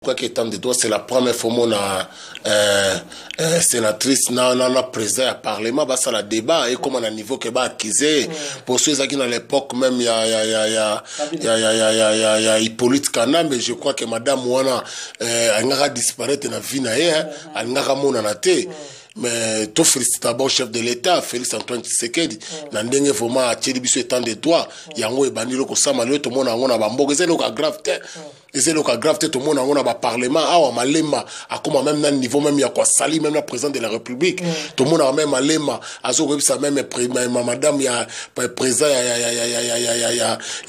crois qu'étant de droit, c'est la première fois mon sénatrice na président du Parlement, bah ça la débat et comme on a niveau que bah accusé pour ceux qui dans l'époque même il y a Hippolyte Kana, mais je crois que madame Wana elle n'a disparaître dans vie na elle n'a mon anaté. Mais tout félicite d'abord chef de l'État, Félix Antoine Tshisekedi. N'andenge vraiment à tirer biso étant de droit. Yango e bandilo ko samalé tout le monde a bambogo. C'est le cas grave. C'est le cas grave. Tout le monde a parlement. Ah on malema. À comment même dans niveau même il y a quoi sali même la présidente de la République. Tout le monde a même malema. Azo comme ça même madame il y a président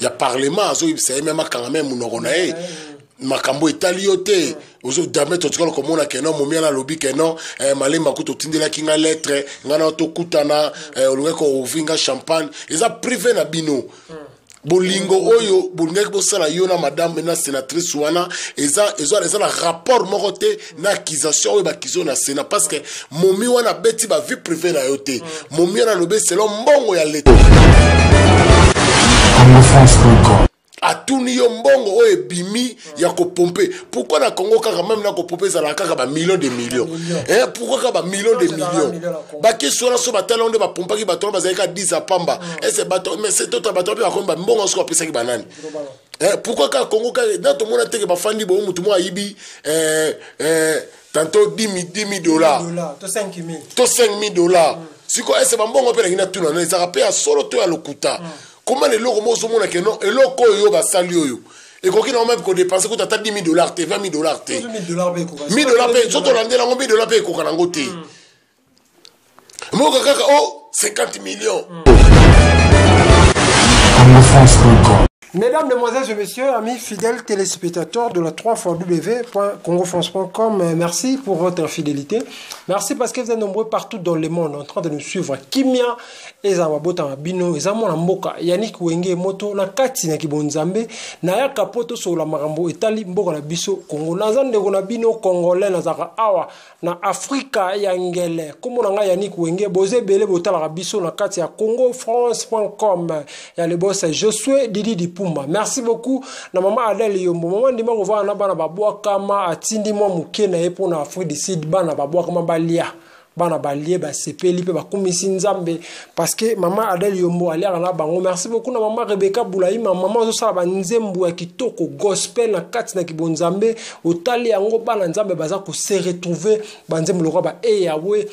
il y a parlement. Azo c'est même quand même on a makambo italiote ozo jamais to tukalo komona keno momia na lobby keno malé makuto tindela kinga lettre ngana to kutana olungeko ovinga champagne eza privé na bino bolingo oyo bolingaki bosala yo na madame na sénatrice wana eza la rapport moko te na accusation oyo bakizo na Sénat parce que momi wana beti ba vie privée na yo te momi na lobby selon mbongo ya l'État a tout niyo mbongo oye bimi ya ko pomper pourquoi na Congo kaka même na ko pomper ça la kaka ba millions de millions pourquoi kaka ba millions de millions ba question na so batala onde ba pompa ki bato ba zaka 10 à pamba et c'est bato mais c'est tout bato ba ko ba mbongo so pesa ki banani pourquoi kaka Congo kaka na to mona teke ba fandi bo mutu mo ayibi tantôt $10,000 to $5,000 siko ese ba mbongo pe na tuna na za rapé à solo to ya lokuta. Comment les locaux sont mon non et locaux yo ba salio et quoi qu'il en même qu'on dépense que t'as $10,000 t'es $20,000 t'es $1,000 paye surtout l'année la $1,000 paye quoi kanango t'es moi kaka oh 50 millions. Mesdames, Mesdemoiselles et Messieurs, amis fidèles téléspectateurs de la 3xw.congofrance.com, merci pour votre fidélité. Merci parce que vous êtes nombreux partout dans le monde en train de nous suivre. Kimia, Ezawabota Bino, Ezamona Mboka, Yannick Wenge Moto, na Kati na Kibonzambe, na Yaka Poto sur la Marambo, Etali Mboka na Biso, Congo, Nazan de Gonabino, Congolais, Nazara Awa, na Afrika Yangele, Komonanga Yannick Wenge, Bozé Bele Botala Biso, na Kati ya congofrance.com, ya le boss Josué Didi Pumba. Merci beaucoup na maman Adèle Yombo. Maman ndima ko va na bana babwa kama atindi mo muke na epo na Afrique du Sud bana babwa kama balia. Bana balie ba sepeli pe ba kumisi nzambe parce que maman Adèle Yombo ali na bango. Merci beaucoup na maman Rebecca Boulaï, maman zo sala ba nzembo ya kitoko gospel na kati na kibonzambe otali yango bana nzambe baza ko se retrouver ba nzembo lo ba Yahweh.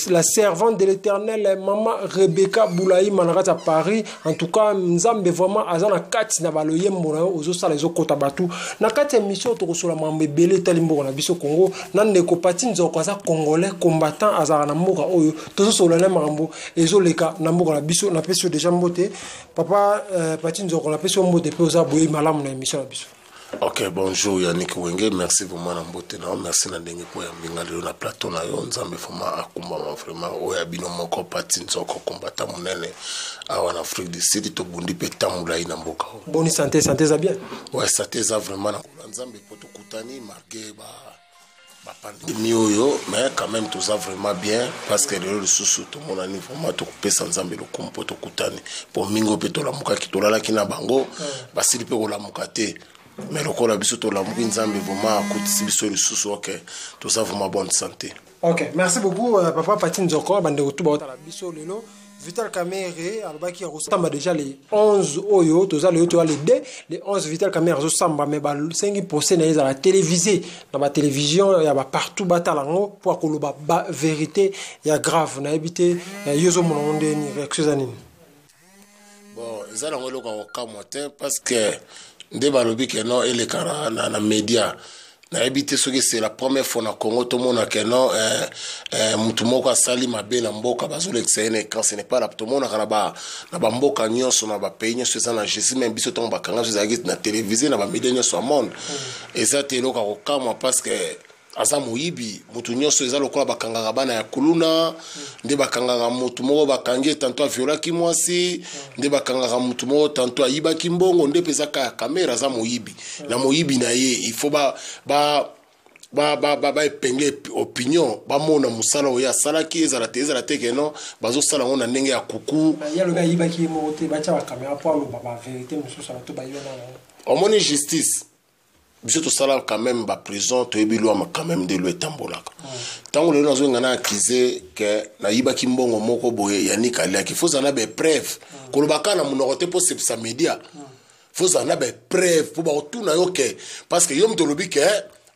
La servante de l'Éternel, maman Rebecca Boulaï, manarata à Paris. En tout cas, Nzambe vraiment azana kati na baloye mbona ozo sala zo kota batu. Na kati émission to kosola mambe belé talimbo na biso Congo. Nan ndeko pati nzoko za congolais combattant azara na mboka oyo. Tozo sola na mambo ezo leka na mboka na biso na peso déjà mbote. Papa pati nzoko na peso mbote pe oza boye malamu na émission na biso. Ok, bonjour Yannick Wenge, merci vraiment Nambote na merci na ndenge po ya mbinga lelo na plateau na yo nzambe vraiment akumba vraiment oya bino moko pati nzoko combattant munene awa en Afrique du Sud to bundi pe tamula ina mboka. Bonne santé ça bien. Ouais, santé ça vraiment na nzambe po to kutani marqué ba pandémie oyo mais quand même tout ça vraiment bien parce que le sous tout mon ani vraiment to pesa nzambe lo kompo to kutani po mingo pe to la muka kitolala kina bango basili pe ko la mukate. Mais le corps a biso to la muki nzambe vraiment akutisi biso lisusu ok tout ça vraiment bonne santé. Ok, merci beaucoup papa Pati Nzoko bande kutuba otala biso lelo Vital Kamerhe albaki rosamba déjà les 11 oyo toza le to les 2 les 11 Vital Kamerhe zo samba mais ba 5% na la télévisée dans la télévision ya ba partout batalango pour koloba ba vérité ya grave na habité yozo mononde ni réaction zanini. Bon, ça la ngolo ko kamote parce que nde balobi ke non ele kara na média na ebité soki c'est la première fois na Congo to mona ke non mutu moko asali mabe na mboka bazole exene quand ce n'est pas la to mona kana ba na ba mboka nyonso na ba pays nyonso ça na Jésus même biso to ba kanga zo na télévision na ba média nyonso monde et ça te loka ko kama parce que aza moyibi mutu nyonso eza lokola bakangaka bana ya kuluna nde bakangaka mutu moko bakangi tanto aviolaki mwasi nde bakangaka mutu moko tanto ayibaki mbongo nde peza ka kamera aza moyibi na moyibi na ye il faut ba epenge opinion ba mona musala oya salaki ezala te ke non bazo sala ngona ndenge ya kuku ya loga yibaki mo te ba cha ba kamera po lo ba vérité mususu ba to ba yona omoni justice biso to sala quand même ba prison to ebilo ma quand même de le tambolaka tango le nazo ngana akize ke na yiba kimbongo moko boye Yannick Aliaki faut zana be preuve ko lo bakana munorote po sepsa media faut zana be preuve pour ba tuna yo ke parce que yom to lobi ke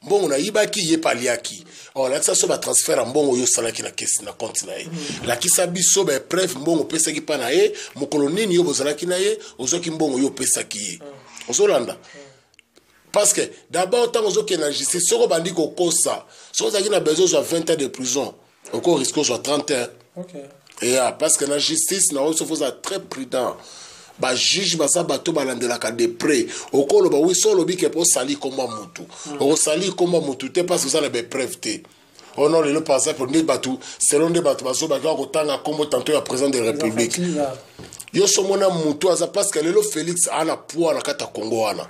mbongo na yiba ki ye paliaki on a ça so ba transfert mbongo yo sala ki na kesi na compte na ye la kisa biso be preuve mbongo pesa ki pa na ye mokolo nini yo bozala ki na ye ozoki mbongo yo pesa ki ye ozolanda. Parce que d'abord, tant que la justice, si on a dit qu'on ça, si on a besoin de 20 ans de prison, on risque soit 30 ans. Et parce que la justice, nous sommes très prudents. Bah juge basa bato balandela ka de près au colo ba oui solo bi ke po sali comme mutu o sali comme mutu te parce que ça la be preuve te on non le passé pour des bateaux selon des bateaux baso ba ko tanga comme tantôt à président de la République yo somona mutu aza parce que lelo Félix ana poa na kata Congo ana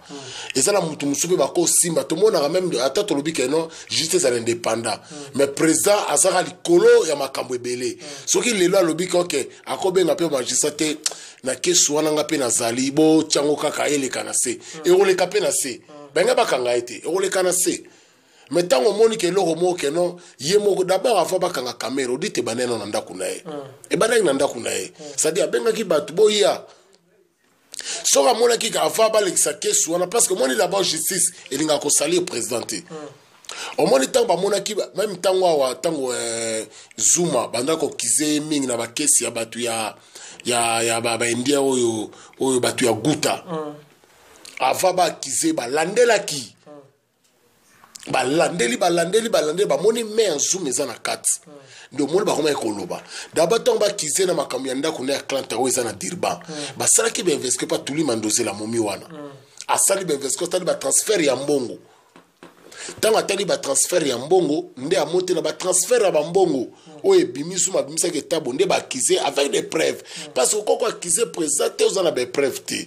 et ça la mutu musupe ba ko simba to mona même ata to lobi ke non justice à l'indépendant mais président azaka likolo ya makambo ebele soki lelo lobi ko ke akobenga pe magistrat na kesu wana nga pe na zali bo chango kaka eleka na se e oleka pe na se benga bakanga ete e oleka na se mais tant au moni ke loko mo ke non ye moko d'abord afa bakanga camera odite baneno na ndaku na ye e banaki na ndaku na ye ça dit abenga ki batu boya soka mona ki ka afa ba lekisa kesu wana parce que moni d'abord justice elinga ko salir présidenter au moni tant ba mona ki même tant wa tango Zuma bandako kize mingi na ba kesi ya batu ya baba india oyo batu ya guta ava ba kize ba landela ki balandeli ba moni me Zuma eza na kati ndo moni ba koma ekoloba d'abord tant ba kize na makambo ya ndako na Atlanta oyo eza na Durban ba sala ki be investir pas tuli mandoze la momi wana asali be investir tali ba transfert ya mbongo tant atali ba transfert ya mbongo nde amonte na ba transfert ya mbongo oye bimisu ma bimisa ke tabo nde ba kize avec des preuves parce que koko akize présenté aux na be preuves te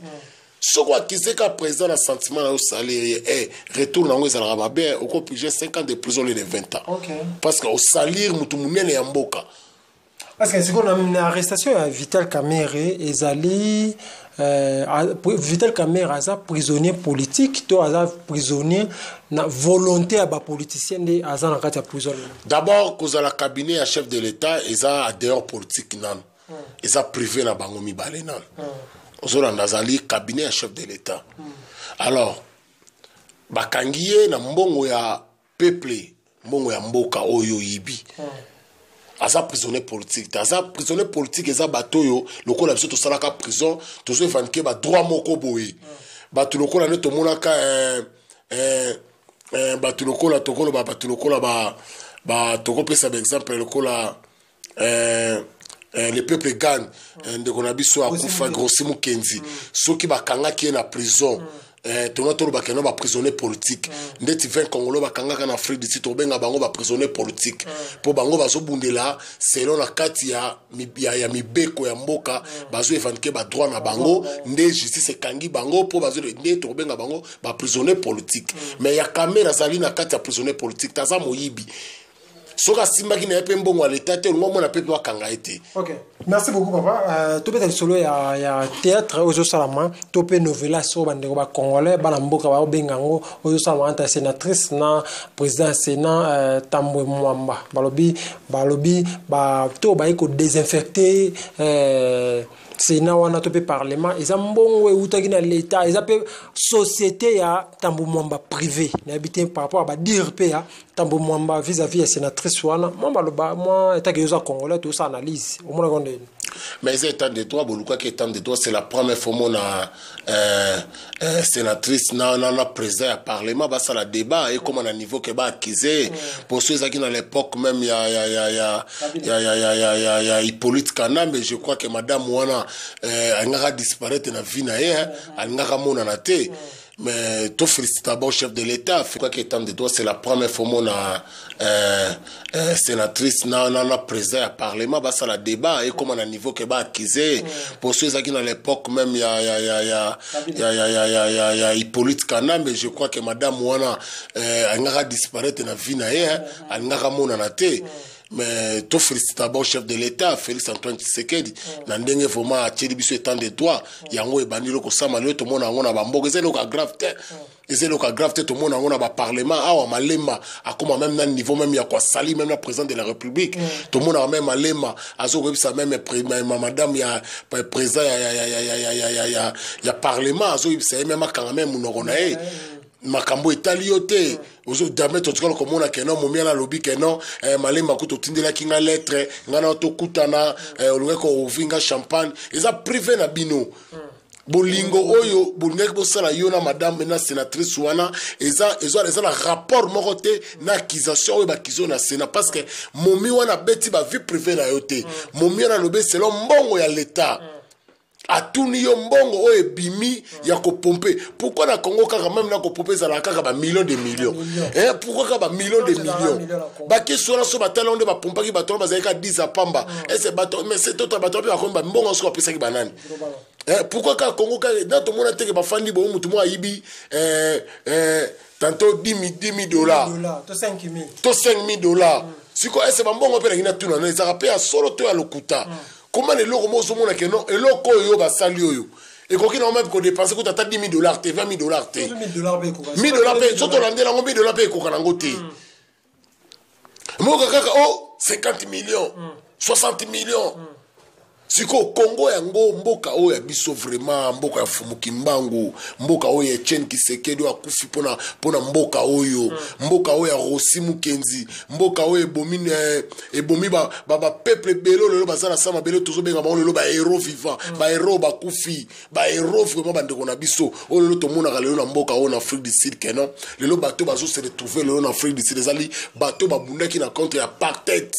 soko akize ka président na sentiment na salaire retour na ngwe za mabe oko pige 5 ans de prison les 20 ans parce que au salir mutu munene ya mboka parce que c'est qu'on a une arrestation à Vital Kamerhe ezali Vital Kamerhe aza prisonnier politique to aza prisonnier na volonté à ba politicien de aza na kati ya prison d'abord cause la cabinet à chef de l'état eza adhérent politique nan eza privé na bango mibale nan ozolanda azali cabinet à chef de l'état alors bakangiye na mbongo ya peuple mbongo ya mboka oyo yibi aza prisonnier politique eza batoyo lokola biso tosalaka prison tozo evandiquer ba droit moko boye bato lokola ne tomonaka bato lokola tokolo bato lokola ba tokopesa ba exemple lokola le peuple gagne de konabiso akufa Grossi Mukenzi soki bakangaki na prison tonoto ba keno ba prisonnier politique ndeti 20 congolais bakangaka na Afrique du Sud tobenga bango ba prisonnier politique po bango bazobundela selon la kati ya mibeko ya mboka bazo evandiquer ba droit na bango nde justice kangi bango po bazo nde tobenga bango ba prisonnier politique mais ya kamera zali na kati ya prisonnier politique taza moyibi soka simba ki na pe mbongo l'état te ngomona pe to kanga été. OK. Merci beaucoup papa. To peut solo ya théâtre ozo salama, to pe novela so bandeko ba congolais bana mboka ba bengango ozo salama anta sénatrice na président sénat Tambwe Mwamba. Balobi ba to ba iko désinfecter Sénat wana to pe parlement eza mbongo eutaki na l'état eza pe société ya Tambwe Mwamba privé na habité par rapport à ba dire pe ya Tambwe Mwamba vis-à-vis ya sénatrice wana moi état que yoza congolais tout ça analyse au moins gonde mais c'est état de droit boluka que état de droit c'est la première fois mon sénatrice na président ya parlement ba ça la débat et comme à niveau que ba accusé pour ceux qui dans l'époque même il y a Hippolyte Kana mais je crois que madame wana angaka disparaître na vie na ye angaka mona na te mais tout félicite d'abord chef de l'état fait quoi que étant de droit c'est la première fois mon sénatrice na président ya parlement ba ça la débat et comme à niveau que ba accusé pour ceux qui dans l'époque même il y a Hippolyte Kana mais je crois que madame wana angaka disparaître na vie na ye angaka mona na te mais to félicite d'abord chef de l'État Félix Antoine Tshisekedi na ndenge vraiment ateli biso étant de droit yango ebandi loko sama le to mona ngona ba mboka ezelo ka grave te ezelo ka grave te to mona ngona ba parlement awa malema akoma même na niveau même ya kwa sali même la président de la République to mona même malema azo ko bisa même madame ya président ya parlement azo bisa même akanga même munoko na e makambo etali yote ozo jamais to tukalo komona keno momia na lobby keno malema kuto tindela kinga lettre ngana to kutana olungeko ovinga champagne eza privé na bino bolingo oyo bolingaki bosala yo na madame na sénatrice wana eza na rapport moko te na accusation oyo bakizo na Sénat parce que momi wana beti ba vie privée na yo te momi wana lobe selon mbongo ya l'État atuni yo mbongo oyo ebimi ya kopompe pourquoi na Congo kaka même na kopompe za la kaka ba millions de millions pourquoi kaka ba millions de millions baki sona so batala onde ba pompaki bato bazalika 10 apamba ese bato mais c'est tout bato ba komba mbongo so apesa ki banani pourquoi kaka Congo kaka na to mona teke ba fandi bo mutu mo ayibi tantôt $10,000 to $5,000 to $5,000 siko ese ba mbongo pe na tuna na ezaka pe ya solo to ya lokuta. Comment les locaux sont mon non et locaux yo ba sali yo et quoi qu'il en même qu'on dépense que t'as $10,000 $20,000 $1,000 paye surtout l'année là $1,000 paye quoi qu'en côté moi kaka oh 50 millions 60 millions siko Congo yango mboka oyo ya biso vraiment mboka ya Fumuki Mbangu mboka oyo ya Etienne Tshisekedi akufi pona mboka oyo mboka oyo ya Rossi Mukenzi mboka oyo ebomi ba peuple belo lelo bazala sama belo tozo benga ba lelo ba héros vivants ba héros bakufi ba héros vraiment bandeko na biso oyo lelo tomona lelo na mboka oyo na Afrique du Sud kenon lelo bato bazo se retrouver lelo na Afrique du Sud ezali bato babundaki na contre ya apartheid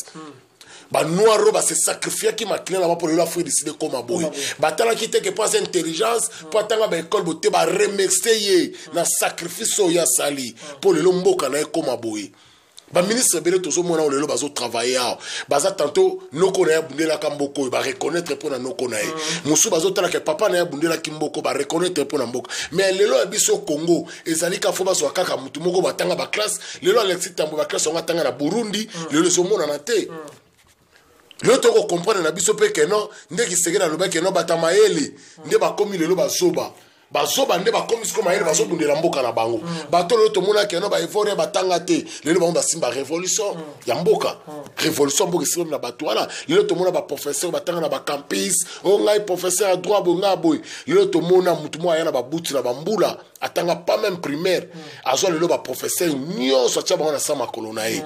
ba noiro ba se sacrifier qui makina na pour l'Afrique décider comme aboy batala qui te que pas intelligence pour tanga ba école boté ba remercier na sacrifice ya sali pour le mboka na comme aboy ba ministre bele tozo mona lelo bazo travailler baza tantôt noko na bundela kamboko ba reconnaître pour na noko na musu bazo tala que papa na bundela kimboko ba reconnaître pour na mboka mais lelo biso Congo ezali ka fo bazo kaka mutu moko batanga ba classe lelo Alexis Tambo ba classe on atanga na Burundi lelo zo mona na te. L'autre comprendre na biso pe que non nde ki segena loba que non batamayele nde ba komi lelo bazoba nde ba komi siko mayele bazo bundela mboka na bango bato l'autre mona que non ba evoria batanga te lelo ba simba révolution ya mboka révolution mboka siko na bato wala l'autre mona ba professeur batanga na ba campus o ngai professeur à droit bo ngabo l'autre mona mutu mo ya na ba buti na ba mbula atanga pas même primaire azo lelo ba professeur nyonso tia ba na sama kolonae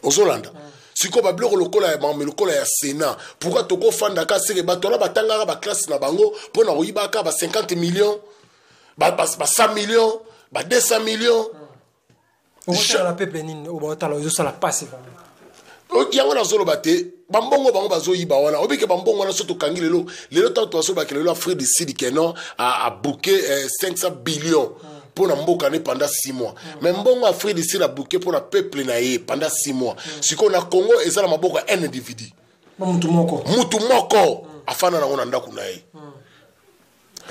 ozolanda siko ba bloko lokola ya mamelo lokola ya Sénat pourquoi toko fanda ka seke bato na batanga ba classe na bango pona oyibaka ba 50 millions ba 100 millions ba 200 millions on la peuple nini o ba tala zo la passe yango na zolo bate bambongo bango bazo yiba wana obike bambongo na soto kangi lelo tanto aso ba kelelo Afrique du Sud kenon a bouqué 500 billions pour na mboka ne pendant 6 mois mais mbongo Afrique du Sud a bouqué pour na peuple na ye pendant 6 mois siko na Congo ezala maboko un individu mutu moko afana na ngona ndaku na ye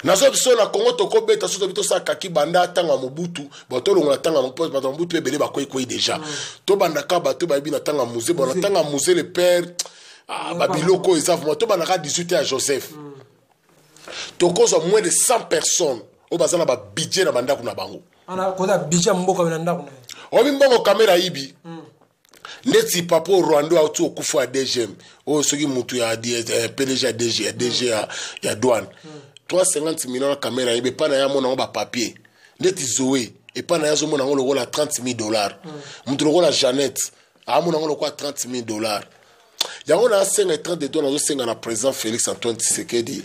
nazo biso na Congo toko beta soto bito sa kaki banda tanga mobutu bato longa tanga mobutu ebele bakoyi déjà to banda ka bato ba bina tanga musée bona tanga musée le père babiloko ezavuma to banda ka 18 à Joseph toko so moins de 100 personnes o bazana ba budget na banda kuna bango ana ko da budget mboka na ndako na o bimbongo kamera ibi neti papo Rwanda auto kufu a DGM o soki mutu ya PDG a DG ya douane 350 millions na caméra ibe pana ya mona ba papier neti Zoé et pana ya zo mona ngolo la $30,000 mutu lokola Jeannette a mona ngolo kwa $30,000 yango na 5 de dollars zo senga na président Félix Antoine Tshisekedi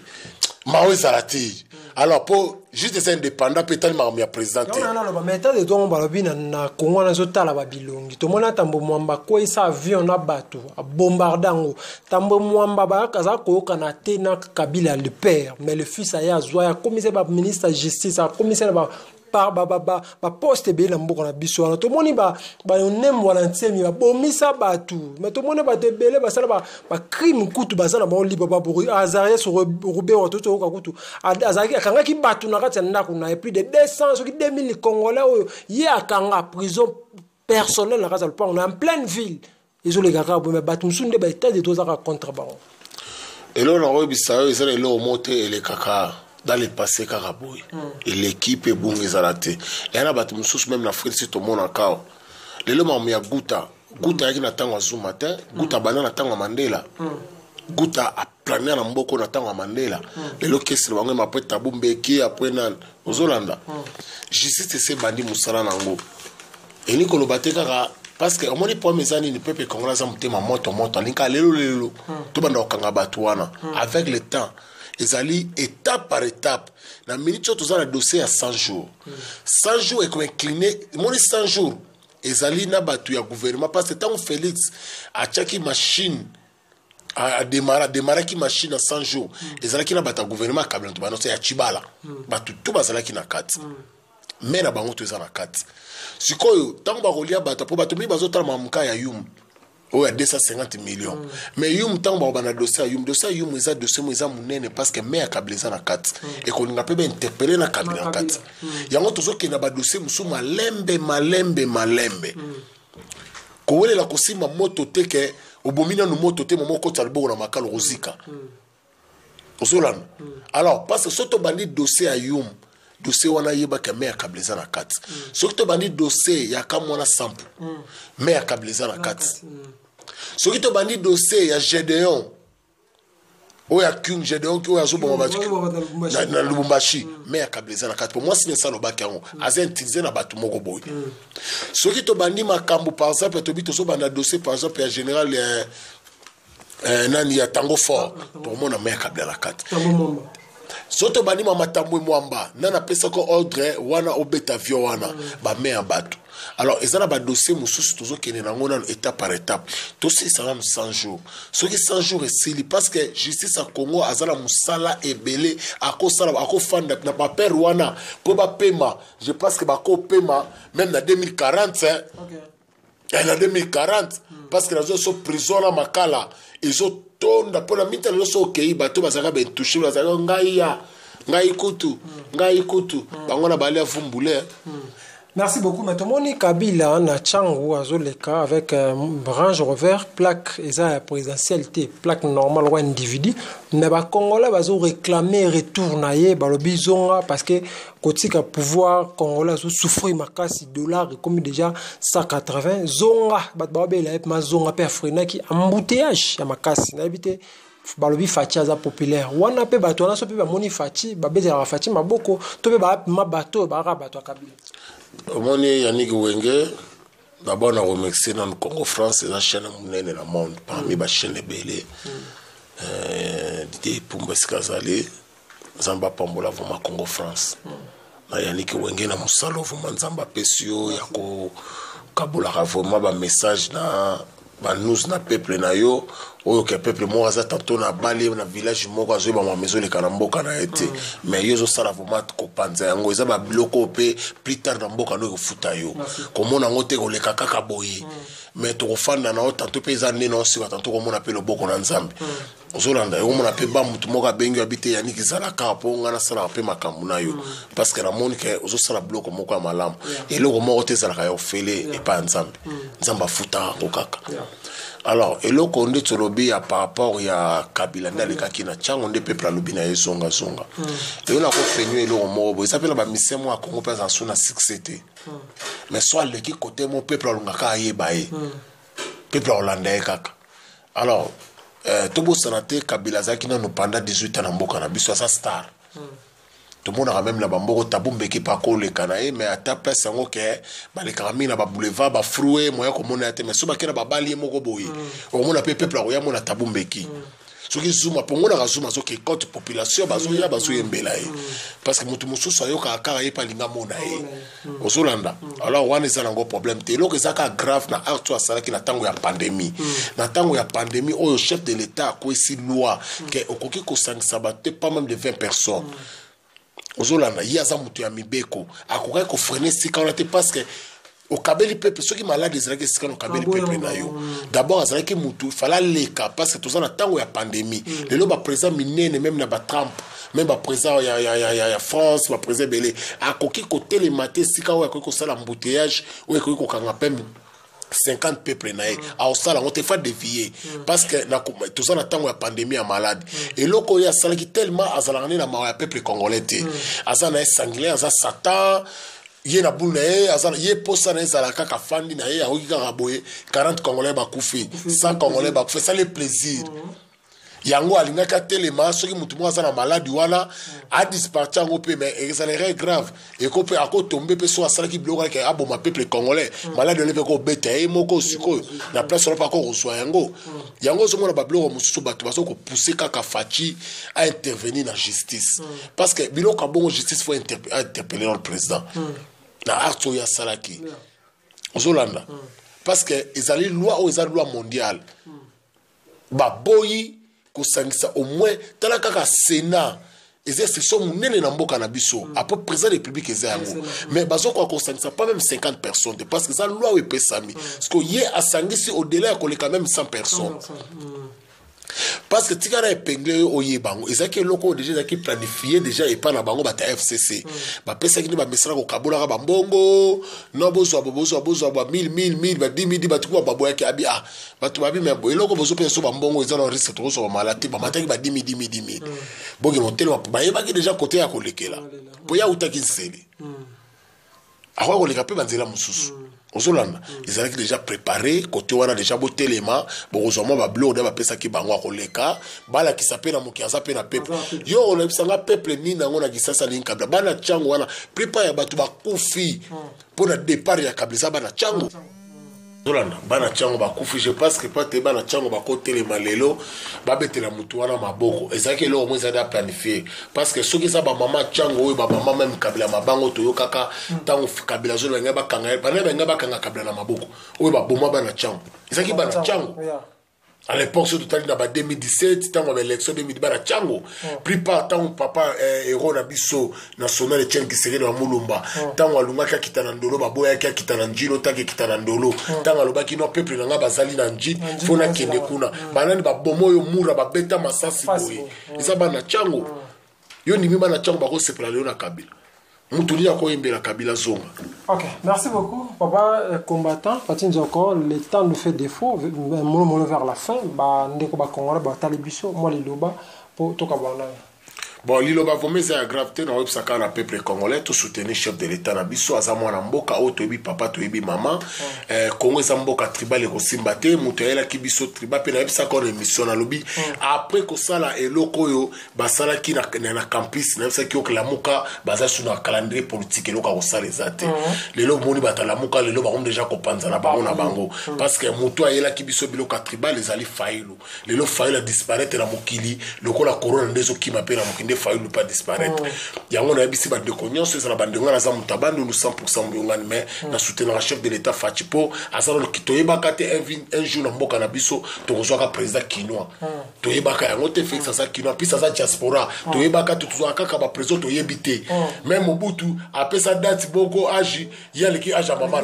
mawe zalati alors pour juste des indépendants peut-être ma présidente non mais état de droit on balobi na Congo na zotala ba bilongi to mona tambo mwamba ko isa avion na bato a bombardango tambo mwamba ba kaza ko kana te na Kabila le père mais le fils a ya zwa ya commissaire ba ministre de justice a commissaire ba poste be na mboka na biso wana to moni ba nem volontiers mi ba bomisa batu mais to moni ba te belé ba sala ba crime kutu ba sala ba liba ba pour azaria sur Robert to ka kutu azaki akanga ki batu na kati na kuna plus de 200 soki 2000 congolais oyo ye akanga prison personnelle na kati on est en pleine ville ezoleka kaka boye me bato mosusu nde baétat de tozaka contre bango eloko nakoyebisa yo eza na eloko mo te elekaka dans le passé kaka boye l'équipe ebongo ezala te eya na bato mosusu même na afrique si tomonaka awa lelo makambo ya guta ayaki na ntango ya zuma te guta abanda na ntango ya mandela guta aplania na mboko na ntango ya mandela lelo kesila bango ema apres tabu mbeki apres nani ozolanda justice ese ebandi mosala nango elingi koloba te kaka parce que omoni problème eza nini peuple congolais aza motema moto alingi lelo tobanda kokanga bato wana avec le temps ezali étape par étape na minute oyo toza na dossier ya 100 jours 100 jours ekoincline moni 100 jours ezali na bato ya gouvernement parce que ntango félix atiaki machine ademaraki machine na 100 jours ezalaki na bato ya gouvernement akabila to banonso ya chibala bato to bazalaki na kati me na bango to eza na kati sikoyo ntango bakolia bato mpo bato mingi bazotala mamuka ya yum oyo ya 250 millions mais yum ntango bakobana dossier ya yum eza dossier mo eza monene parce que me ya kabila eza na kati ekolinga mpe bainterpele na kabila na kati yango tozokende na badossier mosusu malembe kowelela kosimba moto te ke obomi nanu moto te mama okotisa liboko na makalo kozika ozolanda alors parce que soki tobandi dossier ya yum dossier wana yebaka me ya kabila eza na kati soki tobandi dossier ya kamwana sample me ya kabila eza na kati soki tobandi dossier ya Gédéon oyo ya king Gédéon oyo azoboma na Lubumbashi me ya kabila eza na kati po mwasi nesa alobaki yango aza intilize na bato moko boye soki tobandi makambo par exemple tobi tozobanda dossier par exemple ya général nani ya Tango Fort tomona me ya kabila na kati soto banima matambo mwamba nana pesa ko ordre wana obeta avion wana ba me ya bato alors ezana ba dossier mususu tozokene nango na étape par étape to si ça va 100 jours ce qui 100 jours esili parce que justice à Congo azala musala ebele akosala akofanda na ba père wana po ba pema je pense que ba ko pema même na 2040 okay. Na 2040 parce que la zone so prison la makala ils ont tonda pona mita loso okei bato bazaka ben toucher bazaka ngai kutu bango na bale avumbule. Merci beaucoup. Maintenant, Kabila na Tchango azoleka avec Range Rover plaque eza présidentialité plaque normale ou individu mais ba Congolais bazo réclamer retour na ye balobi zonga parce que kotika pouvoir Congolais zo souffrir makasi dollar comme déjà 180 zonga bat babela et ma zonga pe afrina ki embouteillage ya makasi na habité balobi fachi aza populaire wana pe bato wana so pe ba moni fachi ba bezela fachi maboko to pe ba mabato ba rabato Kabila. Omoni Yannick Wenge d'abord na remercier dans le Congo France la chaîne monene na monde parmi ba chaîne belé Didier Pumba Skazali Zamba Pambola voma Congo France na Yannick Wenge na musalo voma Zamba pesio ya ko kabula voma ba message na ba news na peuple na yo oyo ke peuple mo aza tantôt na bali na village moko azo ba maison le karamboka na été mais yo zo sala vraiment ko panza yango eza ba bloko pe plus tard na mboka no ko futa yo komona ngote ko le kaka boyi mais to ko fanda na tantôt pe za neno si tantôt ko mona pe lo boko na nzambe ozolanda yo mona pe ba mutu moko bengi habité yani kizala ka po ngana sala pe makambu na yo parce que na monike ozo sala bloko moko ya malamu et loko moko te zala ka yo fele et pas nzambe nzamba futa ko kaka. Alors eloko nde tolobi ya par rapport ya Kabila ndaleka kina Tchango nde peuple alobi na zonga et na ko fenyo eloko moko ça s'appelle ba misemo a Congo pas en suna succès mais soit le qui côté mon peuple alungaka ayeba peuple hollandais kaka. Alors tobo sanate Kabila zaki na no pendant 18 ans na mboka na biso sa star tout le monde a même la bamboko tabumbe qui pas collé canaé mais à ta place en ok les caramines ba boulevard ba froué moyen comme on a été mais so ba kena ba bali moko boyi au monde a peuple ya mona tabumbe qui ce qui zoom pour moi la zoom zo qui compte population bazo ya bazo yembela parce que mutu mususu ayoka akara ye palinga mona ozolanda alors wana eza nango problème te loko ezaka grave na acte à sala ki na tango ya pandémie na tango ya pandémie au chef de l'état ko esi loi que okoki ko sangisa ba te pas même de 20 personnes ozolanda yaza mutu ya mibeko akoka ko freiner sika on était parce que au kabeli peuple ceux qui malade ezalaki sika no kabeli peuple na yo d'abord azalaki mutu fala leka parce que tozana tango ya pandémie lelo ba président minene même na ba Trump même ba président ya France ba président belé akoki ko télémater sika o akoki ko sala embouteillage o akoki ko kanga pembe 50 peuples na a osala on te fait dévier parce que tout ça na temps ya pandémie ya malade et loko ya sala ki tellement azala na ma peuple congolais te azana sanglé azana satan ye na boule azana ye posa na ezala kaka fandi na ye aoki kaka boye 40 congolais bakufi 100 congolais bakufi ça le plaisir yango alingaka telema soki mutu moko aza na maladi wana adisparti yango mpe mais ezalerait grave ekope akotombe mpe so asalaki biloko alaki aboma peuple congolais maladi ole mpe kobeta ye moko sikoyo na place wana mpe akokozwa yango yango ozomona babiloko mosusu bato bazo kopousse kaka faci aintervenir na justice parce que biloko ya bongo justice fo interpeller le président na acte oyo asalaki ozolanda parce que ezali loi oyo eza loi mondiale baboyi kosangisa au moins tala kaka Sénat exercition munene na mboka na biso après président de la République ezango mais bazo kwa kosangisa pas même 50 personnes parce que ça loi epesami parce que yé asangisi au-delà ko quand même 100 personnes parce que tika épinglé oye bango ezaki loko déjà qui planifié déjà et pas na bango bata FCC ba pesa kini ba mesra ko kabola ba mbongo no bozo ba 1000 ba 10 ba tuko ba boya ki abi ah batu ba bi me boy loko bozo pesa ba mbongo ezana risque to so ba malati ba mataki ba 10 000 bogi no tellement ba yeba ki déjà côté ya ko lekela boya utaki nseli akwa ko leka pe banzela mususu ozolanda ezalaki déjà préparé côté wana déjà botelema bokozoma ba blog da ba pesa ki bango akoleka bala kisape na mokianza pe na peuple yo olebisanga peuple ni nango na kisasa linkabla bana chango wana prépare ya batu bakufi pour le départ ya kablisa bana chango ozolanda bana chango bakufi je pense que pas te bana chango bakotelema lelo babetela mutu wana maboko ezalaki lo moins ada planifier parce que soki sa ba mama chango oyo ba mama même kabila mabango to yo kaka tango kabila zo benga bakanga bana benga bakanga kabila na maboko oyo ba boma bana chango ezalaki bana chango à l'époque surtout dans 2017 tant l'élection 2010 bana chango pris par tant papa héros na biso national Etienne Tshisekedi wa Mulumba tant alungaka kitana ndolo baboya ka kitana njilo take kitana ndolo tant alobaki no peuple nanga bazali na nji fona kende kuna banani ba bomoyo mura ba beta masasi boye isa bana chango yo ni mima na chango bako sepela leo na Kabila mutulia ko imbela Kabila zonga. Ok, merci beaucoup papa combattant Fatin Zoko, le temps nous fait défaut mon vers la fin ba ndeko ba Congolais ba talibiso moi les loba pour to kabana. Bon, liloba vomé c'est la gravité dans le peuple congolais, tout soutenir chef de l'État na biso azamwa na mboka o toyebi papa toyebi maman Congo za mboka tribal e kosimbate mutoyela ki biso tribal pe na bisa ko émission na lobby après ko sala eloko yo basala ki na campus na bisa ki oklamuka baza sur na calendrier politique eloko ko sala ezate lelo moni batalamuka lelo ba déjà ko panza na bango na bango parce que muto ayela ki biso biloka tribal ezali failo lelo failo disparaître na mokili lokola corona ndezo kima pe na mokili failli ne pas disparaître. Il y a un abisi de cognos, c'est la bande de la Zamutaban, nous 100% Biongan, mais na soutenir le chef de l'État Fatipo, à ça le Kitoyeba Kate un jour dans Boka Nabiso, tu reçois un président quinois. Toyeba Kaya, on te fait ça quinois, puis ça diaspora. Toyeba Kate, tu reçois un président, tu yébité. Même Mobutu, après ça date Boko Agi, il y a qui âge à maman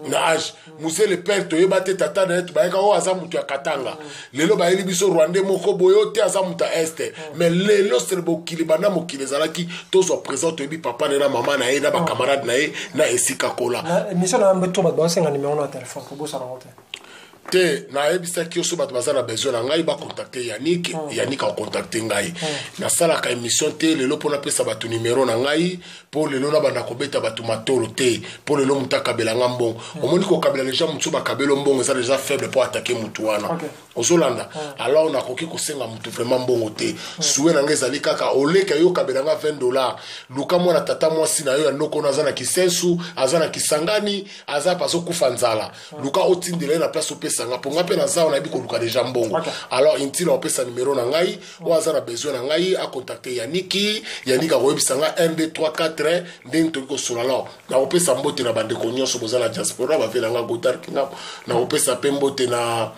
na âge. Moussé le père, Toyeba Tata, tu vas y avoir Azamutu à Katanga. Le loba Elibiso Rwandais, Moko Boyote, Azamuta Est. Mais le serbo kilibana mokile zalaki tozo présente bi papa na maman na na ba camarade na esika kola mission na mbeto ba basenga numéro na téléphone ko bosa na hotel te na ebisa ki oso bato bazana besoin na ngai ba contacter Yannick a contacter ngai na sala ka émission te lelo pona pesa bato numéro na ngai pour lelo na banda kobeta bato matolo te pour lelo mutaka belanga mbongo omoni ko kabela les gens mutu ba kabelo mbongo ça déjà faible pour attaquer mutu wana ozolanda alors na koki ko senga mutu vraiment mbongo te suwe na ngai zali kaka oleka yo kabelanga $20 luka mwana tata mwasi na yo ndoko na zana kisensu azana kisangani aza paso kufanzala luka otindele na place opesa sanga ponga pe na za on a bi ko luka déjà mbongo alors intila opesa numéro na ngai o azana besoin na ngai a contacter Yannick a webisanga 1 2 3 4 ndeng to ko solala na opesa mbote na bande ko nyonso bozala diaspora ba vela nga gotar kinga na opesa pe mbote na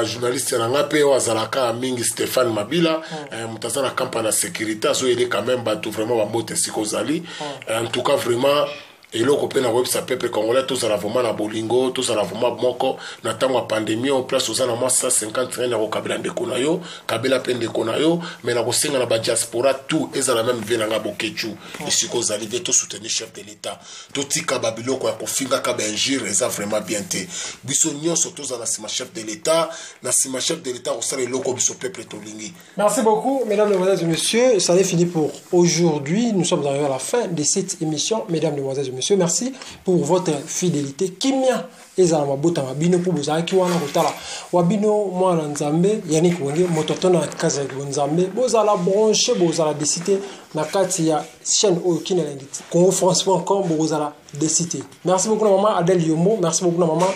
journaliste na ngape o azalaka mingi Stéphane Mabila mutazana campagne na sécurité azo aider quand même bato vraiment ba mbote sikozali en tout cas vraiment eloko pe na websa peuple congolais tozala vraiment na bolingo tozala vraiment moko na ntango ya pandémie au place oza na mwa 150 rin ya kokabela ndeko na yo kabela mpe ndeko na yo mais na kosenga na badiaspora tout ezala même vie na nga bokecu esika ozali te tosoutenir chef de l'état totika babiloko ya kofingaka bainjure eza vraiment bien te biso nyonso tozala na nsima chef de l'état na nsima chef de l'état kosala eloko biso peuple tolingi. Merci beaucoup mesdames, mesdemoiselles et messieurs, ça est fini pour aujourd'hui. Nous sommes arrivés à la fin de cette émission. Mesdames, mesdemoiselles et messieurs, merci pour votre fidélité. Kimia ezala mabota mabino pour bozala ki wana kotala wabino mwana nzambe Yannick Wenge mototo na kaza ya nzambe bozala branché bozala décité na kati ya chaîne oyo kinelenge Congo France.com bozala décité. Merci beaucoup na maman Adèle Yombo, merci beaucoup na maman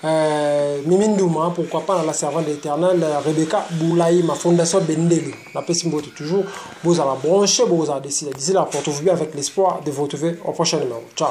Mimi Ndouma, pourquoi pas dans la servante de l'Éternel, Rebecca Boulaye, ma fondation Bendelo. La paix toujours, vous allez brancher, vous allez décider. D'ici là, portez-vous bien avec l'espoir de vous retrouver au prochain numéro. Ciao.